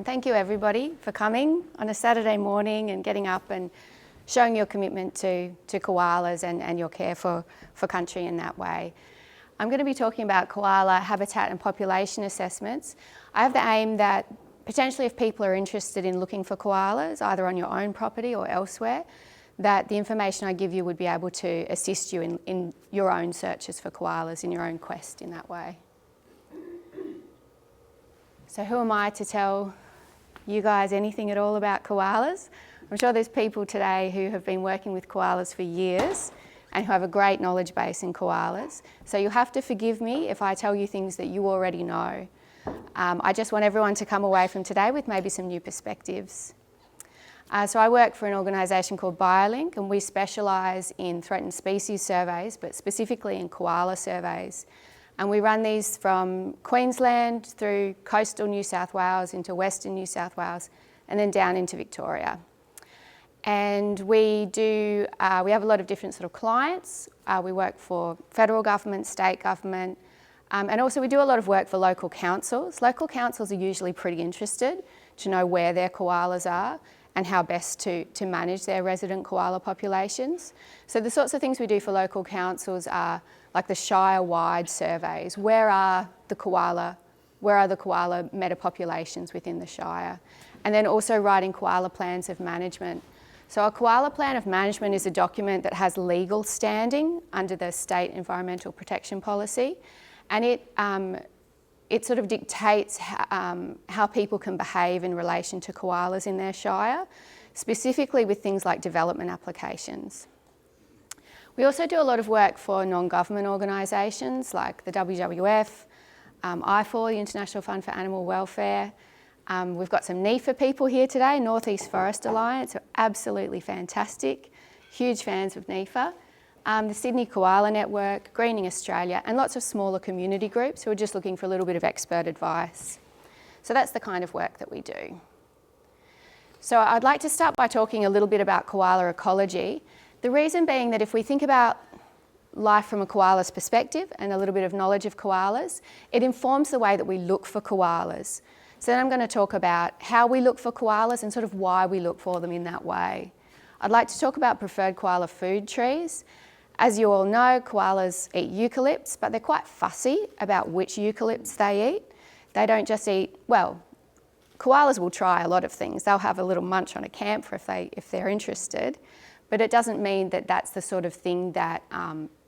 And thank you everybody for coming on a Saturday morning and getting up and showing your commitment to koalas and your care for country in that way. I'm going to be talking about koala habitat and population assessments. I have the aim that potentially if people are interested in looking for koalas, either on your own property or elsewhere, that the information I give you would be able to assist you in your own searches for koalas, in your own quest in that way. So who am I to tell you guys anything at all about koalas? I'm sure there's people today who have been working with koalas for years and who have a great knowledge base in koalas. So you'll have to forgive me if I tell you things that you already know. I just want everyone to come away from today with maybe some new perspectives. So I work for an organisation called Biolink, and we specialise in threatened species surveys, but specifically in koala surveys. And we run these from Queensland through coastal New South Wales into Western New South Wales and then down into Victoria. And we have a lot of different sort of clients. We work for federal government, state government, and also we do a lot of work for local councils. Local councils are usually pretty interested to know where their koalas are and how best to manage their resident koala populations. So the sorts of things we do for local councils are like the Shire-wide surveys. Where are the koala metapopulations within the Shire? And then also writing koala plans of management. So a koala plan of management is a document that has legal standing under the State Environmental Protection Policy, and it sort of dictates how people can behave in relation to koalas in their Shire, specifically with things like development applications. We also do a lot of work for non-government organisations like the WWF, IFAW, the International Fund for Animal Welfare. We've got some NEFA people here today, North East Forest Alliance, are absolutely fantastic, huge fans of NEFA. The Sydney Koala Network, Greening Australia, and lots of smaller community groups who are just looking for a little bit of expert advice. So that's the kind of work that we do. So I'd like to start by talking a little bit about koala ecology. The reason being that if we think about life from a koala's perspective and a little bit of knowledge of koalas, it informs the way that we look for koalas. So then I'm going to talk about how we look for koalas and sort of why we look for them in that way. I'd like to talk about preferred koala food trees. As you all know, koalas eat eucalypts, but they're quite fussy about which eucalypts they eat. They don't just eat, well, koalas will try a lot of things. They'll have a little munch on a camphor if they're interested, but it doesn't mean that that's the sort of thing that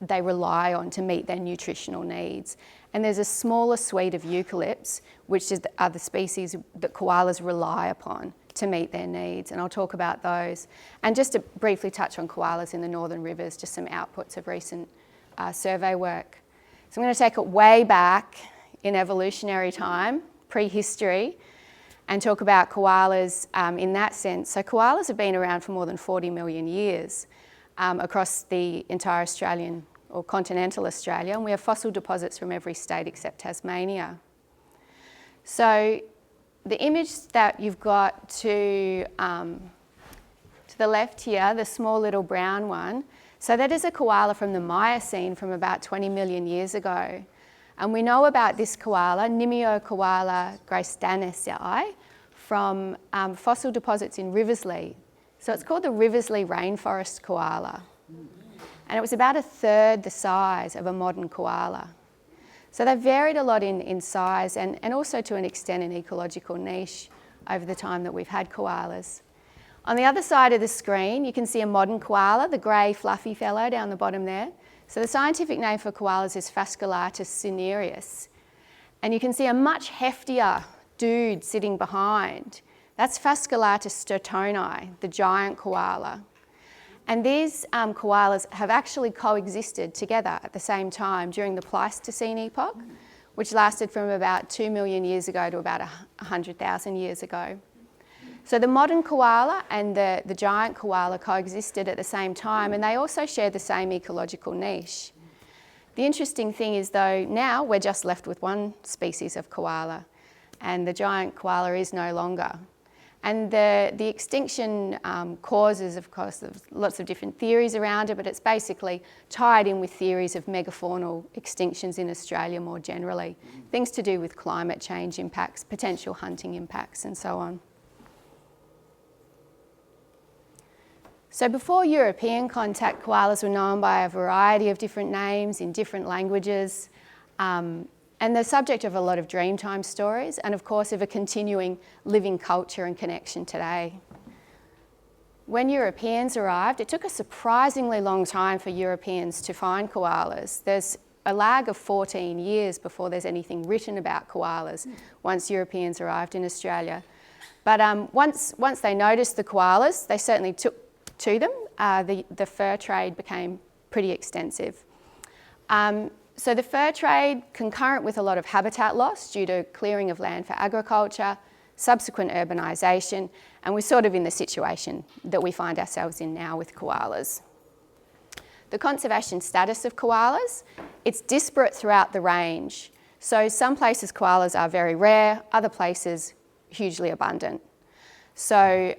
they rely on to meet their nutritional needs. And there's a smaller suite of eucalypts, which are the species that koalas rely upon to meet their needs, and I'll talk about those. And just to briefly touch on koalas in the northern rivers, just some outputs of recent survey work. So I'm going to take it way back in evolutionary time, prehistory, and talk about koalas in that sense. So koalas have been around for more than 40 million years across the entire Australian or continental Australia, and we have fossil deposits from every state except Tasmania. So the image that you've got to the left here, the small little brown one, so that is a koala from the Miocene from about 20 million years ago. And we know about this koala, Nimio-Koala greystanisii, from fossil deposits in Riversley. So it's called the Riversley rainforest koala. And it was about 1/3 the size of a modern koala. So they've varied a lot in size and also to an extent in ecological niche over the time that we've had koalas. On the other side of the screen, you can see a modern koala, the grey fluffy fellow down the bottom there. So the scientific name for koalas is Phascolarctos cinereus. And you can see a much heftier dude sitting behind. That's Phascolarctos stertoni, the giant koala. And these koalas have actually coexisted together at the same time during the Pleistocene epoch, which lasted from about 2 million years ago to about 100,000 years ago. So the modern koala and the giant koala coexisted at the same time, and they also share the same ecological niche. The interesting thing is, though, now we're just left with one species of koala, and the giant koala is no longer. And the extinction causes, of course, there's lots of different theories around it, but it's basically tied in with theories of megafaunal extinctions in Australia more generally. Things to do with climate change impacts, potential hunting impacts, and so on. So before European contact, koalas were known by a variety of different names in different languages, and the subject of a lot of Dreamtime stories, and of course of a continuing living culture and connection today. When Europeans arrived, it took a surprisingly long time for Europeans to find koalas. There's a lag of 14 years before there's anything written about koalas once Europeans arrived in Australia. But once they noticed the koalas, they certainly took to them. The fur trade became pretty extensive. So the fur trade, concurrent with a lot of habitat loss due to clearing of land for agriculture, subsequent urbanisation, and we're sort of in the situation that we find ourselves in now with koalas. The conservation status of koalas, it's disparate throughout the range. So some places koalas are very rare, other places hugely abundant. So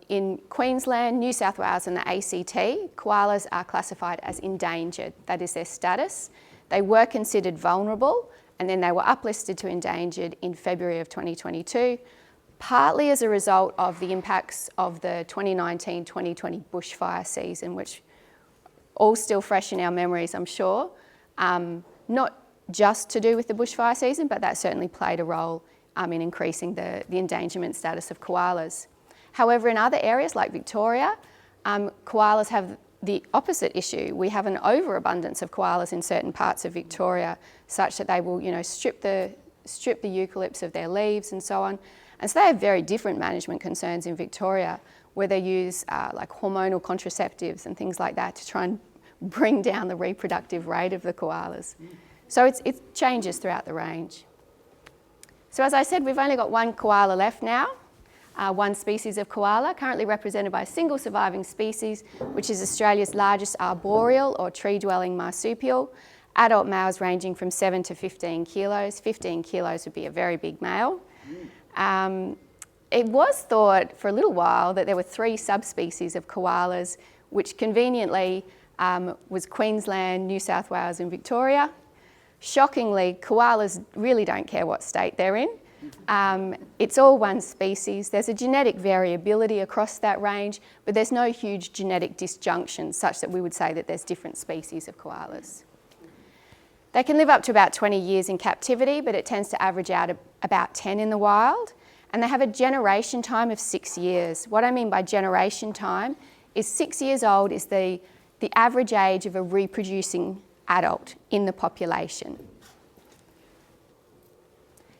in Queensland, New South Wales and the ACT, koalas are classified as endangered. That is their status. They were considered vulnerable and then they were uplisted to endangered in February of 2022, partly as a result of the impacts of the 2019-2020 bushfire season, which all still fresh in our memories, I'm sure. Not just to do with the bushfire season, but that certainly played a role in increasing the endangerment status of koalas. However, in other areas like Victoria, koalas have the opposite issue. We have an overabundance of koalas in certain parts of Victoria, such that they will, strip the eucalypts of their leaves and so on. And so they have very different management concerns in Victoria, where they use like hormonal contraceptives and things like that to try and bring down the reproductive rate of the koalas. So it changes throughout the range. So as I said, we've only got one koala left now. One species of koala, currently represented by a single surviving species, which is Australia's largest arboreal or tree-dwelling marsupial. Adult males ranging from 7 to 15 kilos. 15 kilos would be a very big male. It was thought for a little while that there were 3 subspecies of koalas, which conveniently was Queensland, New South Wales and Victoria. Shockingly, koalas really don't care what state they're in. It's all one species. There's a genetic variability across that range, but there's no huge genetic disjunction such that we would say that there's different species of koalas. They can live up to about 20 years in captivity, but it tends to average out about 10 in the wild. And they have a generation time of 6 years. What I mean by generation time is 6 years old is the average age of a reproducing adult in the population.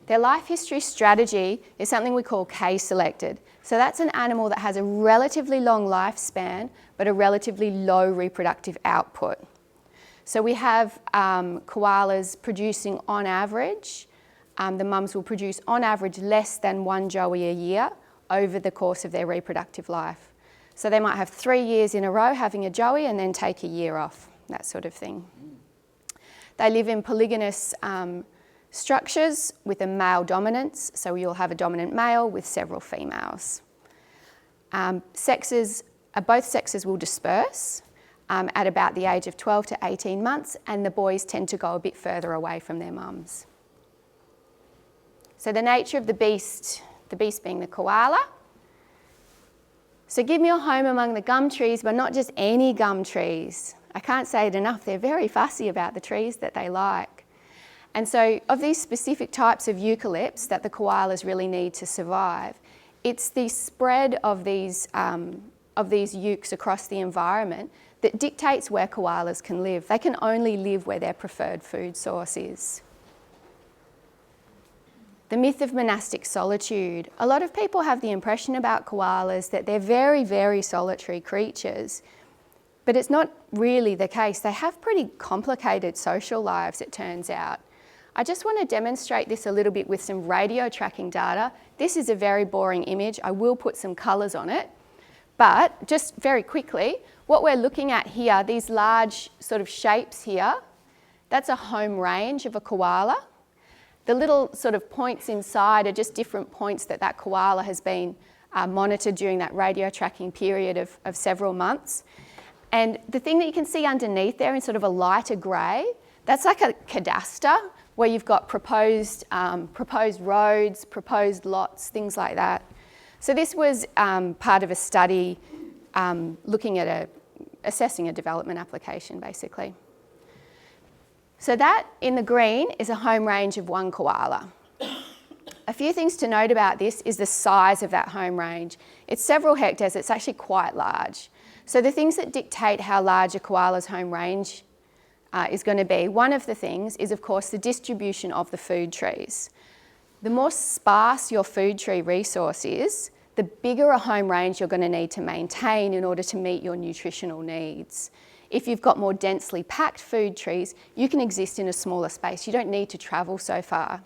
Their life history strategy is something we call K-selected. So that's an animal that has a relatively long lifespan, but a relatively low reproductive output. So we have koalas producing on average, the mums will produce on average less than 1 joey a year over the course of their reproductive life. So they might have 3 years in a row having a joey and then take a year off, that sort of thing. They live in polygynous structures with a male dominance, so you'll have a dominant male with several females. Both sexes will disperse at about the age of 12 to 18 months, and the boys tend to go a bit further away from their mums. So the nature of the beast being the koala. So give me a home among the gum trees, but not just any gum trees. I can't say it enough, they're very fussy about the trees that they like. And so of these specific types of eucalypts that the koalas really need to survive, it's the spread of these eucs across the environment that dictates where koalas can live. They can only live where their preferred food source is. The myth of monastic solitude. A lot of people have the impression about koalas that they're very, very solitary creatures, but it's not really the case. They have pretty complicated social lives, it turns out. I just want to demonstrate this a little bit with some radio tracking data. This is a very boring image. I will put some colours on it. But just very quickly, what we're looking at here, these large sort of shapes here, that's a home range of a koala. The little sort of points inside are just different points that koala has been monitored during that radio tracking period of several months. And the thing that you can see underneath there in sort of a lighter grey, that's like a cadastre where you've got proposed roads, proposed lots, things like that. So this was part of a study looking at assessing a development application, basically. So that in the green is a home range of one koala. A few things to note about this is the size of that home range. It's several hectares, it's actually quite large. So the things that dictate how large a koala's home range is going to be, one of the things is of course the distribution of the food trees. The more sparse your food tree resource is, the bigger a home range you're going to need to maintain in order to meet your nutritional needs. If you've got more densely packed food trees, you can exist in a smaller space. You don't need to travel so far.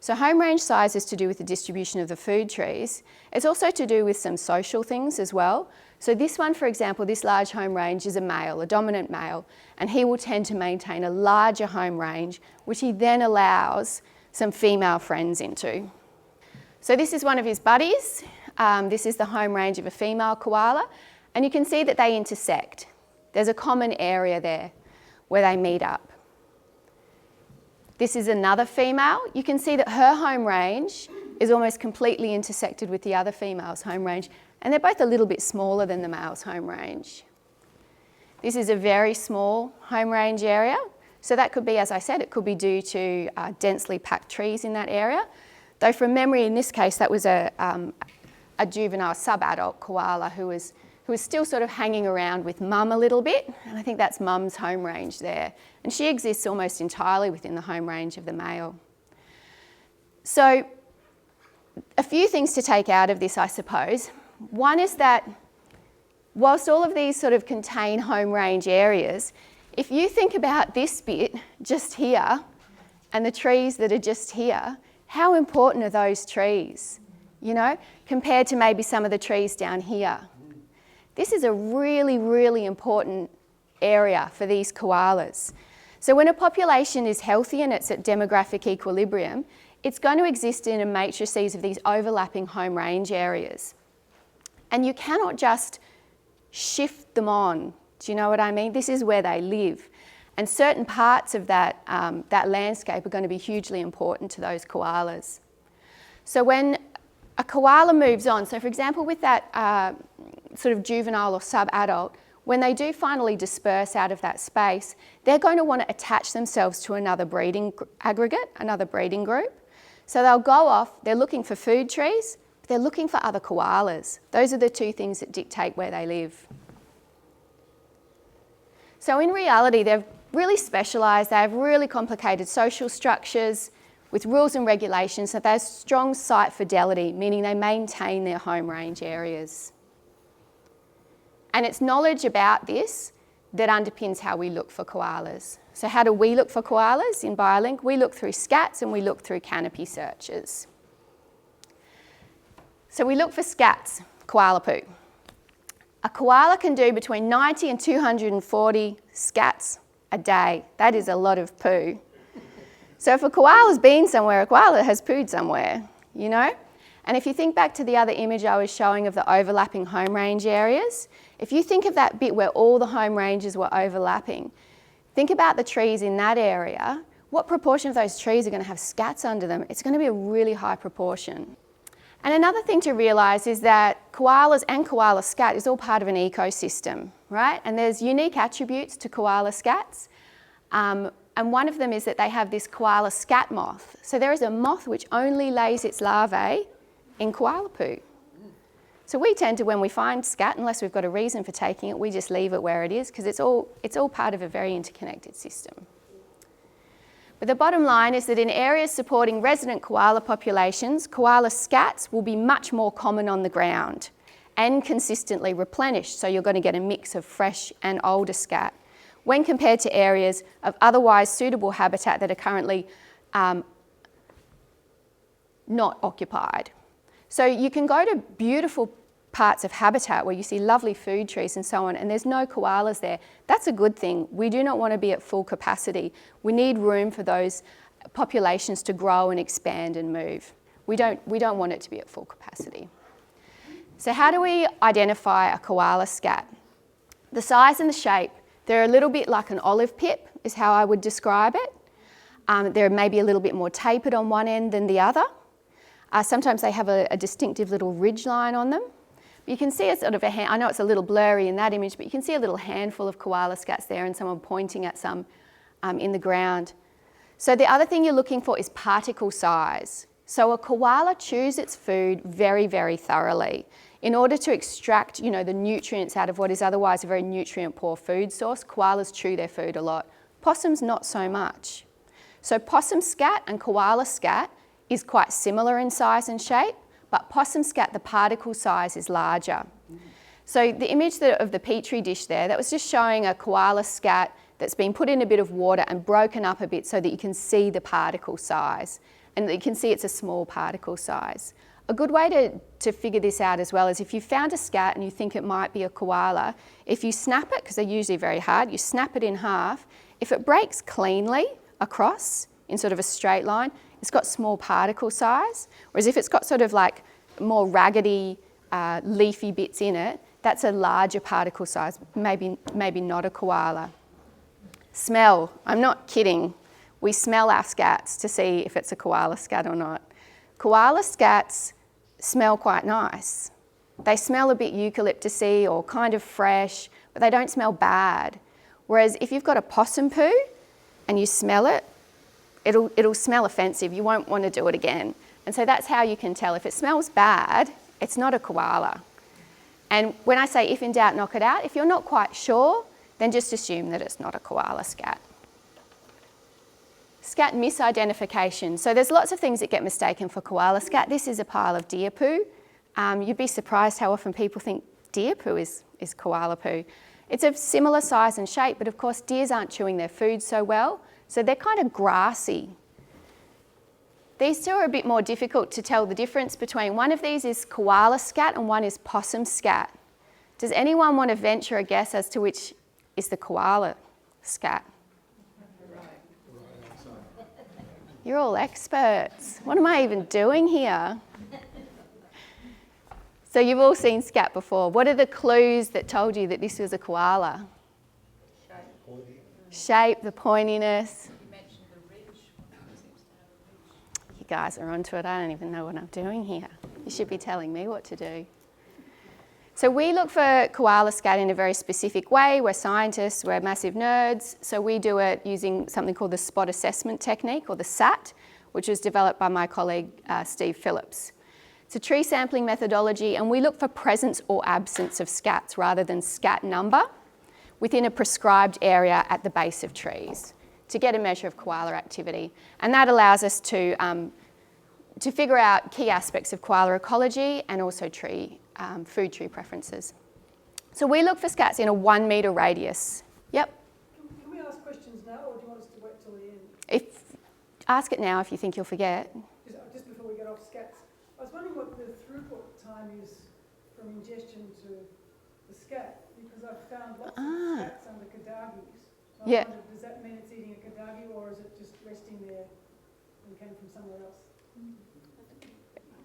So home range size is to do with the distribution of the food trees. It's also to do with some social things as well. So this one, for example, this large home range is a male, a dominant male, and he will tend to maintain a larger home range, which he then allows some female friends into. So this is one of his buddies. This is the home range of a female koala, and you can see that they intersect. There's a common area there where they meet up. This is another female. You can see that her home range is almost completely intersected with the other female's home range, and they're both a little bit smaller than the male's home range. This is a very small home range area. So that could be, as I said, it could be due to densely packed trees in that area. Though from memory, in this case, that was a juvenile sub-adult koala who was still sort of hanging around with mum a little bit, and I think that's mum's home range there. And she exists almost entirely within the home range of the male. So a few things to take out of this, I suppose. One is that whilst all of these sort of contain home range areas, if you think about this bit just here and the trees that are just here, how important are those trees, you know, compared to maybe some of the trees down here? This is a really, really important area for these koalas. So when a population is healthy and it's at demographic equilibrium, it's going to exist in a matrices of these overlapping home range areas. And you cannot just shift them on. Do you know what I mean? This is where they live. And certain parts of that landscape are going to be hugely important to those koalas. So when a koala moves on, so for example with that sort of juvenile or sub-adult, when they do finally disperse out of that space, they're going to want to attach themselves to another breeding aggregate, another breeding group. So they'll go off, they're looking for food trees, but they're looking for other koalas. Those are the two things that dictate where they live. So in reality, they're really specialised, they have really complicated social structures with rules and regulations, so they have strong site fidelity, meaning they maintain their home range areas. And it's knowledge about this that underpins how we look for koalas. So how do we look for koalas in Biolink? We look through scats and we look through canopy searches. So we look for scats, koala poo. A koala can do between 90 and 240 scats a day. That is a lot of poo. So if a koala's been somewhere, a koala has pooed somewhere, you know? And if you think back to the other image I was showing of the overlapping home range areas, if you think of that bit where all the home ranges were overlapping, think about the trees in that area. What proportion of those trees are going to have scats under them? It's going to be a really high proportion. And another thing to realise is that koalas and koala scat is all part of an ecosystem, right? And there's unique attributes to koala scats. And one of them is that they have this koala scat moth. So there is a moth which only lays its larvae in koala poo. So we tend to, when we find scat, unless we've got a reason for taking it, we just leave it where it is because it's all part of a very interconnected system. But the bottom line is that in areas supporting resident koala populations, koala scats will be much more common on the ground and consistently replenished, so you're going to get a mix of fresh and older scat when compared to areas of otherwise suitable habitat that are currently not occupied. So you can go to beautiful parts of habitat where you see lovely food trees and so on, and there's no koalas there. That's a good thing. We do not want to be at full capacity. We need room for those populations to grow and expand and move. We don't want it to be at full capacity. So how do we identify a koala scat? The size and the shape, they're a little bit like an olive pip, is how I would describe it. They're maybe a little bit more tapered on one end than the other. Sometimes they have a distinctive little ridge line on them. You can see a sort of I know it's a little blurry in that image, but you can see a little handful of koala scats there and someone pointing at some in the ground. So the other thing you're looking for is particle size. So a koala chews its food very, very thoroughly. In order to extract, the nutrients out of what is otherwise a very nutrient-poor food source, koalas chew their food a lot. Possums, not so much. So possum scat and koala scat is quite similar in size and shape, but possum scat, the particle size is larger. So the image of the petri dish there, that was just showing a koala scat that's been put in a bit of water and broken up a bit so that you can see the particle size. And you can see it's a small particle size. A good way to figure this out as well is if you found a scat and you think it might be a koala, if you snap it, because they're usually very hard, you snap it in half, if it breaks cleanly across in sort of a straight line, it's got small particle size, whereas if it's got sort of like more raggedy, leafy bits in it, that's a larger particle size, maybe not a koala. Smell, I'm not kidding. We smell our scats to see if it's a koala scat or not. Koala scats smell quite nice. They smell a bit eucalyptusy or kind of fresh, but they don't smell bad. Whereas if you've got a possum poo and you smell it, it'll smell offensive. You won't want to do it again. And so that's how you can tell. If it smells bad, it's not a koala. And when I say if in doubt, knock it out, if you're not quite sure, then just assume that it's not a koala scat. Scat misidentification. So there's lots of things that get mistaken for koala scat. This is a pile of deer poo. You'd be surprised how often people think deer poo is koala poo. It's of similar size and shape, but of course deers aren't chewing their food so well, so they're kind of grassy. These two are a bit more difficult to tell the difference between. One of these is koala scat and one is possum scat. Does anyone want to venture a guess as to which is the koala scat? You're all experts. What am I even doing here? So you've all seen scat before. What are the clues that told you that this was a koala? Shape, the pointiness. You mentioned the ridge. It seems to have a ridge. You guys are onto it. I don't even know what I'm doing here. You should be telling me what to do. So we look for koala scat in a very specific way. We're scientists, we're massive nerds. So we do it using something called the spot assessment technique, or the SAT, which was developed by my colleague Steve Phillips. It's a tree sampling methodology, and we look for presence or absence of scats rather than scat number within a prescribed area at the base of trees to get a measure of koala activity. And that allows us to figure out key aspects of koala ecology and also food tree preferences. So we look for scats in a 1 metre radius. Yep. Can we ask questions now, or do you want us to wait till the end? Ask it now if you think you'll forget. Just before we get off scats, I was wondering what the throughput time is from ingestion to the scat, because I've found lots of scats under kadagis. So I wondered, does that mean it's eating a kadagi, or is it just resting there and came from somewhere else?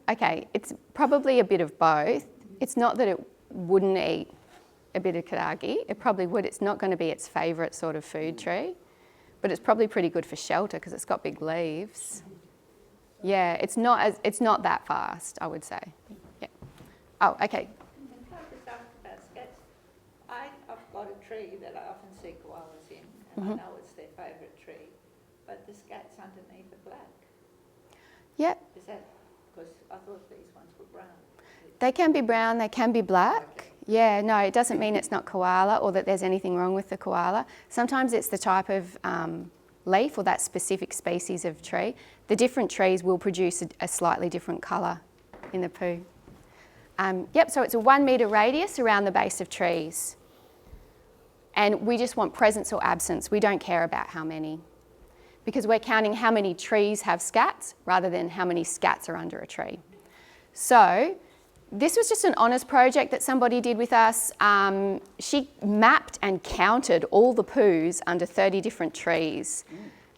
Okay, it's probably a bit of both. It's not that it wouldn't eat a bit of kadagi. It probably would. It's not going to be its favourite sort of food tree, but it's probably pretty good for shelter because it's got big leaves. Yeah, it's not that fast, I would say. Yeah. Oh, okay. Can I just ask about scats? I've got a tree that I often see koalas in, and I know it's their favourite tree, but the scats underneath are black. Yep. Is that because I thought these ones were brown? They can be brown, they can be black. Okay. Yeah, no, it doesn't mean it's not koala or that there's anything wrong with the koala. Sometimes it's the type of leaf or that specific species of tree. The different trees will produce a slightly different colour in the poo. Yep, so it's a 1 metre radius around the base of trees. And we just want presence or absence. We don't care about how many, because we're counting how many trees have scats rather than how many scats are under a tree. So this was just an honours project that somebody did with us. She mapped and counted all the poos under 30 different trees.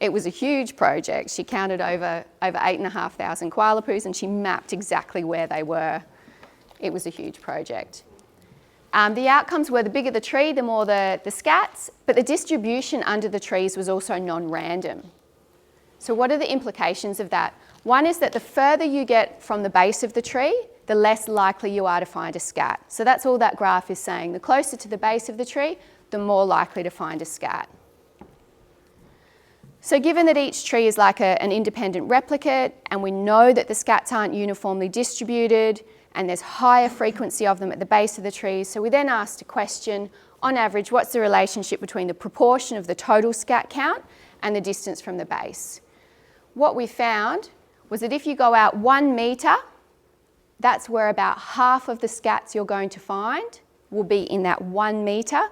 It was a huge project. She counted over 8,500 koala poos and she mapped exactly where they were. It was a huge project. The outcomes were the bigger the tree, the more the scats, but the distribution under the trees was also non-random. So what are the implications of that? One is that the further you get from the base of the tree, the less likely you are to find a scat. So that's all that graph is saying. The closer to the base of the tree, the more likely to find a scat. So given that each tree is like an independent replicate, and we know that the scats aren't uniformly distributed, and there's higher frequency of them at the base of the trees, so we then asked a question, on average, what's the relationship between the proportion of the total scat count and the distance from the base? What we found was that if you go out 1 metre, that's where about half of the scats you're going to find will be in that 1 metre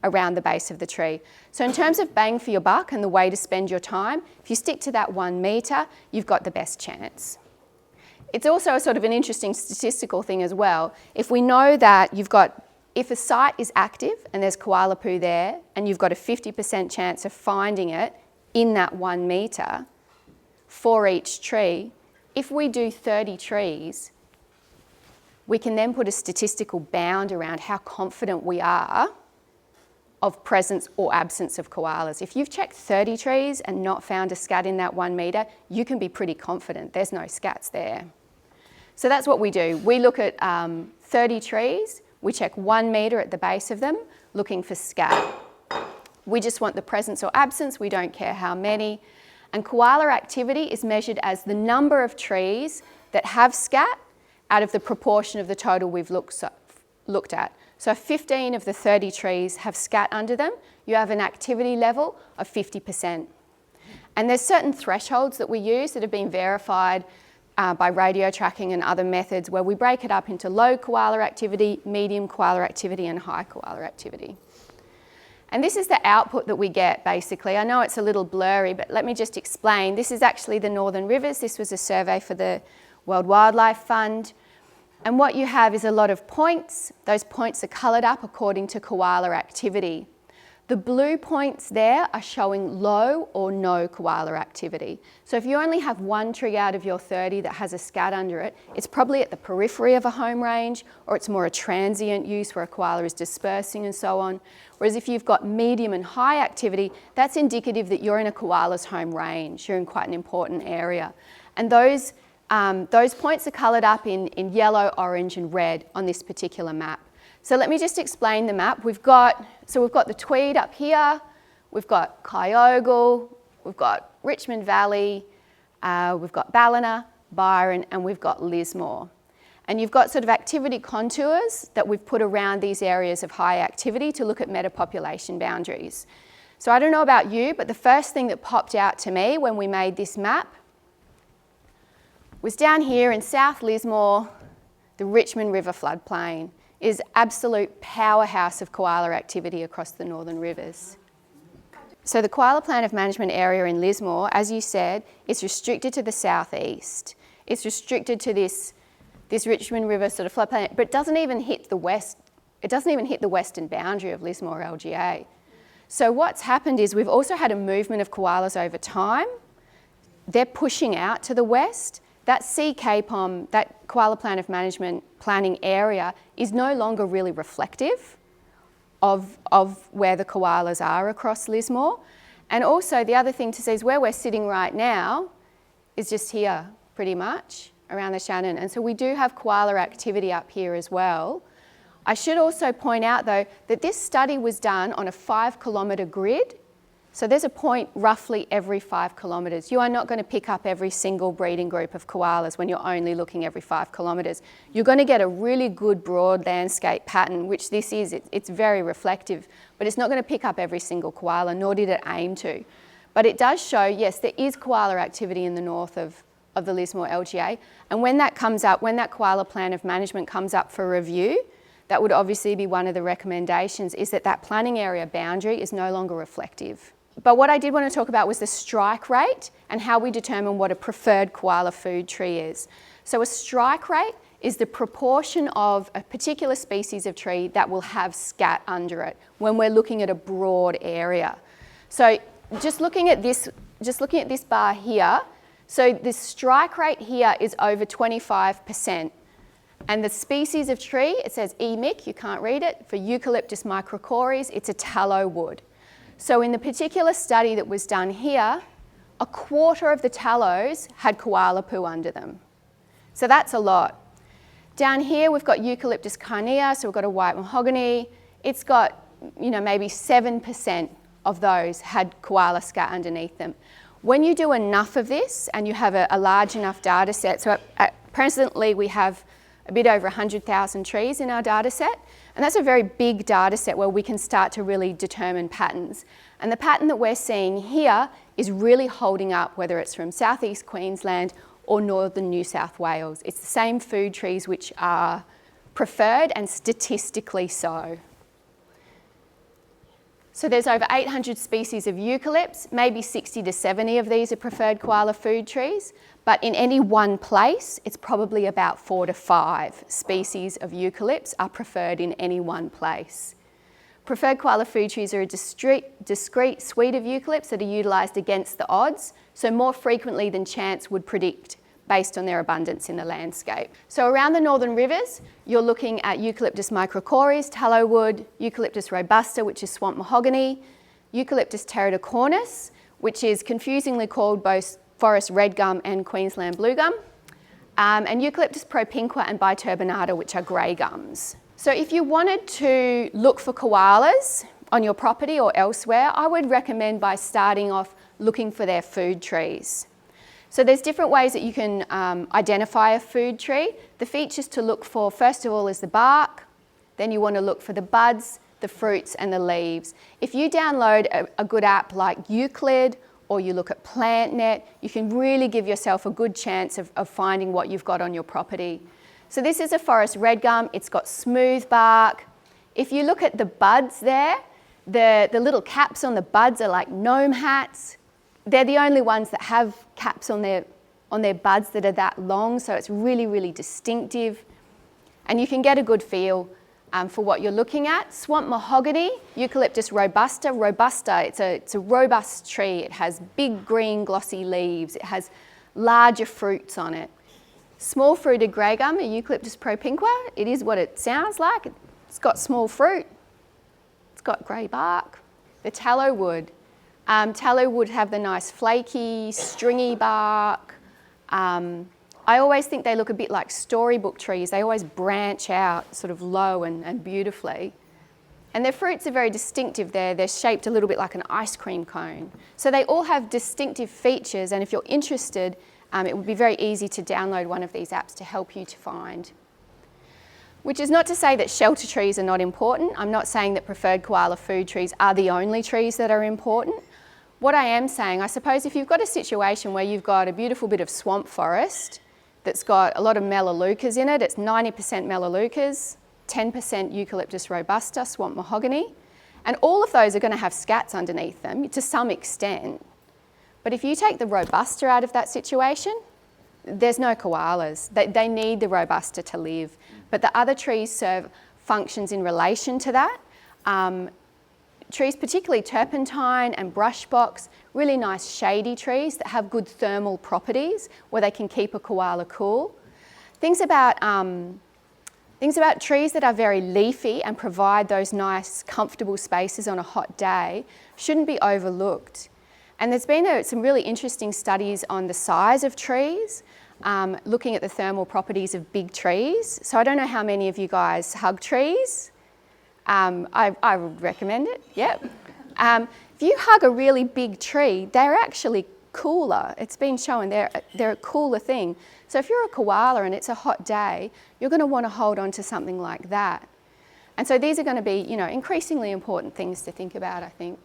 around the base of the tree. So in terms of bang for your buck and the way to spend your time, if you stick to that 1 metre, you've got the best chance. It's also a sort of an interesting statistical thing as well. If we know that if a site is active and there's koala poo there, and you've got a 50% chance of finding it in that 1 metre for each tree, if we do 30 trees, we can then put a statistical bound around how confident we are of presence or absence of koalas. If you've checked 30 trees and not found a scat in that 1 metre, you can be pretty confident there's no scats there. So that's what we do. We look at 30 trees, we check 1 metre at the base of them, looking for scat. We just want the presence or absence, we don't care how many. And koala activity is measured as the number of trees that have scat out of the proportion of the total we've looked at. So if 15 of the 30 trees have scat under them, you have an activity level of 50%. And there's certain thresholds that we use that have been verified by radio tracking and other methods, where we break it up into low koala activity, medium koala activity and high koala activity. And this is the output that we get, basically. I know it's a little blurry, but let me just explain. This is actually the Northern Rivers. This was a survey for the World Wildlife Fund. And what you have is a lot of points. Those points are coloured up according to koala activity. The blue points there are showing low or no koala activity. So if you only have 1 tree out of your 30 that has a scat under it, it's probably at the periphery of a home range, or it's more a transient use where a koala is dispersing and so on. Whereas if you've got medium and high activity, that's indicative that you're in a koala's home range. You're in quite an important area. And those points are coloured up in yellow, orange and red on this particular map. So let me just explain the map. We've got the Tweed up here, we've got Kyogle, we've got Richmond Valley, we've got Ballina, Byron and we've got Lismore. And you've got sort of activity contours that we've put around these areas of high activity to look at metapopulation boundaries. So I don't know about you, but the first thing that popped out to me when we made this map was down here in South Lismore, the Richmond River floodplain is absolute powerhouse of koala activity across the Northern Rivers. So the koala plan of management area in Lismore, as you said, is restricted to the southeast. It's restricted to this Richmond River sort of floodplain, but it doesn't even hit the west. It doesn't even hit the western boundary of Lismore LGA. So what's happened is we've also had a movement of koalas over time. They're pushing out to the west. That CKPOM, that koala plan of management planning area, is no longer really reflective of where the koalas are across Lismore. And also the other thing to see is where we're sitting right now is just here pretty much around the Channon. And so we do have koala activity up here as well. I should also point out though that this study was done on a 5-kilometre grid. So there's a point roughly every 5 kilometres. You are not going to pick up every single breeding group of koalas when you're only looking every 5 kilometres. You're going to get a really good broad landscape pattern, which this is. It's very reflective, but it's not going to pick up every single koala, nor did it aim to. But it does show, yes, there is koala activity in the north of the Lismore LGA. And when that comes up, when that koala plan of management comes up for review, that would obviously be one of the recommendations, is that planning area boundary is no longer reflective. But what I did want to talk about was the strike rate and how we determine what a preferred koala food tree is. So a strike rate is the proportion of a particular species of tree that will have scat under it when we're looking at a broad area. So just looking at this bar here, so the strike rate here is over 25%. And the species of tree, it says EMIC, you can't read it. For Eucalyptus microcories, it's a tallow wood. So in the particular study that was done here, 1/4 of the tallows had koala poo under them. So that's a lot. Down here we've got Eucalyptus carnea, so we've got a white mahogany. It's got, maybe 7% of those had koala scat underneath them. When you do enough of this and you have a large enough data set, so presently we have a bit over 100,000 trees in our data set, and that's a very big data set where we can start to really determine patterns. And the pattern that we're seeing here is really holding up, whether it's from southeast Queensland or northern New South Wales. It's the same food trees which are preferred and statistically so. So there's over 800 species of eucalypts, maybe 60 to 70 of these are preferred koala food trees, but in any one place, it's probably about 4 to 5 species of eucalypts are preferred in any one place. Preferred koala food trees are a discrete suite of eucalypts that are utilised against the odds, so more frequently than chance would predict based on their abundance in the landscape. So around the northern rivers, you're looking at Eucalyptus microcories, tallow wood, Eucalyptus robusta, which is swamp mahogany, Eucalyptus teraticornis, which is confusingly called both forest red gum and Queensland blue gum, and Eucalyptus propinqua and biturbinata, which are grey gums. So if you wanted to look for koalas on your property or elsewhere, I would recommend by starting off looking for their food trees. So there's different ways that you can identify a food tree. The features to look for, first of all, is the bark. Then you want to look for the buds, the fruits and the leaves. If you download a good app like Euclid or you look at PlantNet, you can really give yourself a good chance of finding what you've got on your property. So this is a forest red gum. It's got smooth bark. If you look at the buds there, the little caps on the buds are like gnome hats. They're the only ones that have caps on their buds that are that long, so it's really, really distinctive. And you can get a good feel for what you're looking at. Swamp mahogany, Eucalyptus robusta. Robusta, it's a robust tree. It has big green glossy leaves. It has larger fruits on it. Small fruited grey gum, a Eucalyptus propinqua. It is what it sounds like. It's got small fruit. It's got grey bark. The tallow wood. Tallow would have the nice flaky, stringy bark. I always think they look a bit like storybook trees. They always branch out sort of low and beautifully. And their fruits are very distinctive there. They're shaped a little bit like an ice cream cone. So they all have distinctive features, and if you're interested, it would be very easy to download one of these apps to help you to find. Which is not to say that shelter trees are not important. I'm not saying that preferred koala food trees are the only trees that are important. What I am saying, I suppose if you've got a situation where you've got a beautiful bit of swamp forest that's got a lot of melaleucas in it, it's 90% melaleucas, 10% Eucalyptus robusta, swamp mahogany, and all of those are going to have scats underneath them to some extent. But if you take the robusta out of that situation, there's no koalas. They need the robusta to live. But the other trees serve functions in relation to that. Trees, particularly turpentine and brush box, really nice shady trees that have good thermal properties where they can keep a koala cool. Things about trees that are very leafy and provide those nice comfortable spaces on a hot day shouldn't be overlooked. And there's been some really interesting studies on the size of trees, looking at the thermal properties of big trees. So I don't know how many of you guys hug trees. I would recommend it, yep. If you hug a really big tree, they're actually cooler. It's been shown they're a cooler thing. So if you're a koala and it's a hot day, you're going to want to hold on to something like that. And so these are going to be, increasingly important things to think about, I think.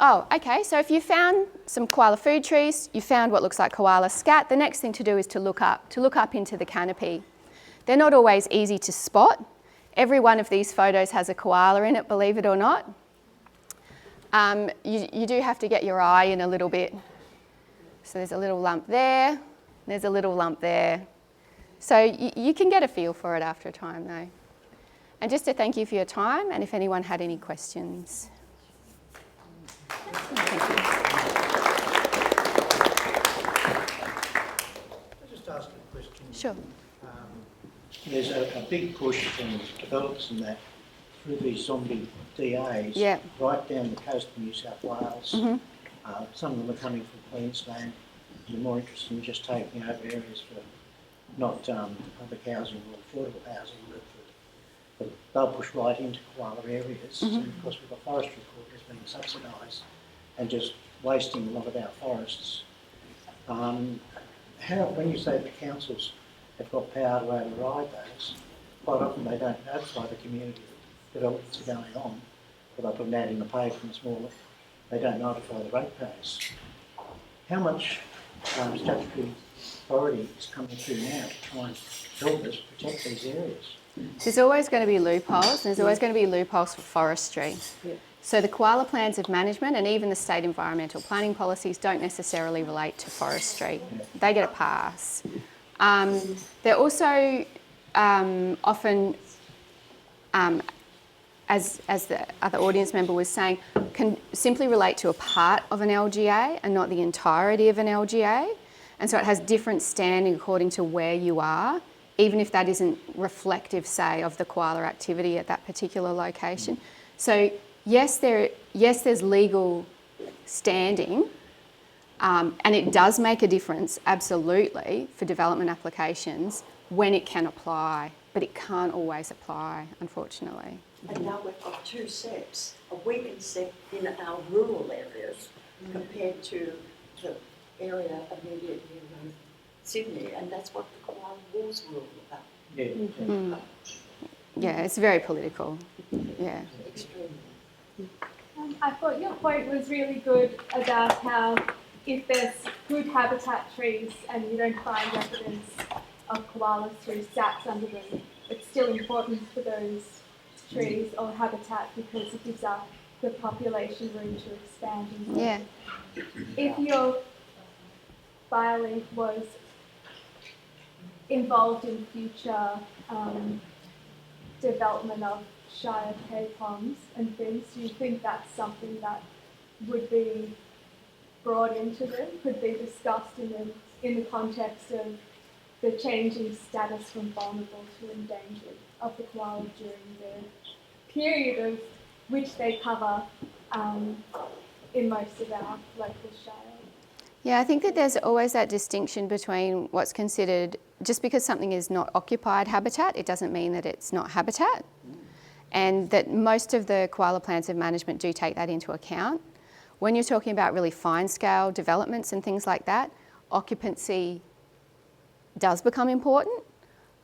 Oh, okay, so if you found some koala food trees, you found what looks like koala scat, the next thing to do is to look up into the canopy. They're not always easy to spot. Every one of these photos has a koala in it, believe it or not. You do have to get your eye in a little bit. So there's a little lump there, there's a little lump there. So you can get a feel for it after a time though. And just to thank you for your time, and if anyone had any questions. Thank you. Sure. There's a big push from developers and that through these zombie DAs Yeah. right down the coast of New South Wales. Mm-hmm. Some of them are coming from Queensland. They're more interested in just taking over areas for not public housing or affordable housing, but they'll push right into koala areas. Mm-hmm. And of course, we've got forestry quarters being subsidised and just wasting a lot of our forests. When you say the councils have got power to override those, quite often they don't notify the community that developments are going on, but they put an ad in the paper and it's more like they don't notify the ratepayers. How much statutory authority is coming through now to try and help us protect these areas? There's always going to be loopholes. There's always going to be loopholes for forestry. Yeah. So the koala plans of management and even the state environmental planning policies don't necessarily relate to forestry. They get a pass. They're also often, as the other audience member was saying, can simply relate to a part of an LGA and not the entirety of an LGA. And so it has different standing according to where you are, even if that isn't reflective, say, of the koala activity at that particular location. So yes, there's legal standing, and it does make a difference, absolutely, for development applications when it can apply, but it can't always apply, unfortunately. And now we've got two sets, a weeping set in our rural areas compared to the area immediately around Sydney, and that's what the koala wars were all about. Yeah. Yeah, it's very political. Yeah. Extremely. I thought your point was really good about how if there's good habitat trees and you don't find evidence of koalas through stats under them, it's still important for those trees or habitat because it gives the population room to expand and grow. Yeah. If your Biolink was involved in future development of Shire ponds and things, do you think that's something that would be brought into them, could be discussed in the context of the changing status from vulnerable to endangered of the koala during the period of which they cover in most of our local shire? Yeah, I think that there's always that distinction between what's considered, just because something is not occupied habitat, it doesn't mean that it's not habitat. And that most of the koala plans of management do take that into account. When you're talking about really fine scale developments and things like that, occupancy does become important.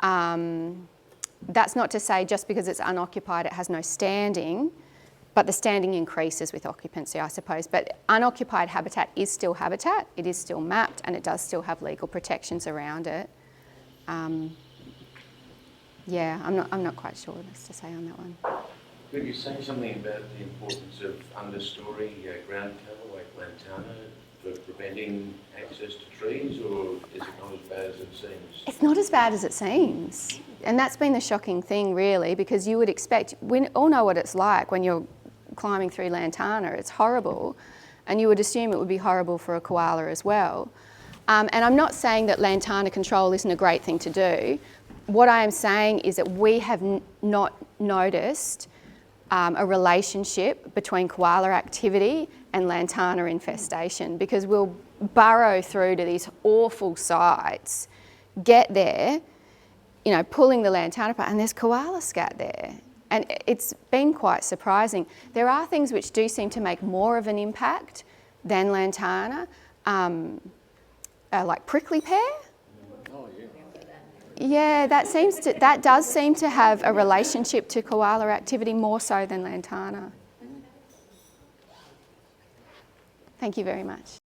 That's not to say just because it's unoccupied it has no standing, but the standing increases with occupancy, I suppose. But unoccupied habitat is still habitat, it is still mapped, and it does still have legal protections around it. Yeah, I'm not quite sure what else to say on that one. Could you say something about the importance of understory ground cover like lantana for preventing access to trees, or is it not as bad as it seems? It's not as bad as it seems. And that's been the shocking thing, really, because you would expect, we all know what it's like when you're climbing through lantana. It's horrible, and you would assume it would be horrible for a koala as well. And I'm not saying that lantana control isn't a great thing to do. What I am saying is that we have not noticed a relationship between koala activity and lantana infestation, because we'll burrow through to these awful sites, get there, you know, pulling the lantana apart, and there's koala scat there. And it's been quite surprising. There are things which do seem to make more of an impact than lantana, like prickly pear. Yeah, that does seem to have a relationship to koala activity more so than lantana. Thank you very much.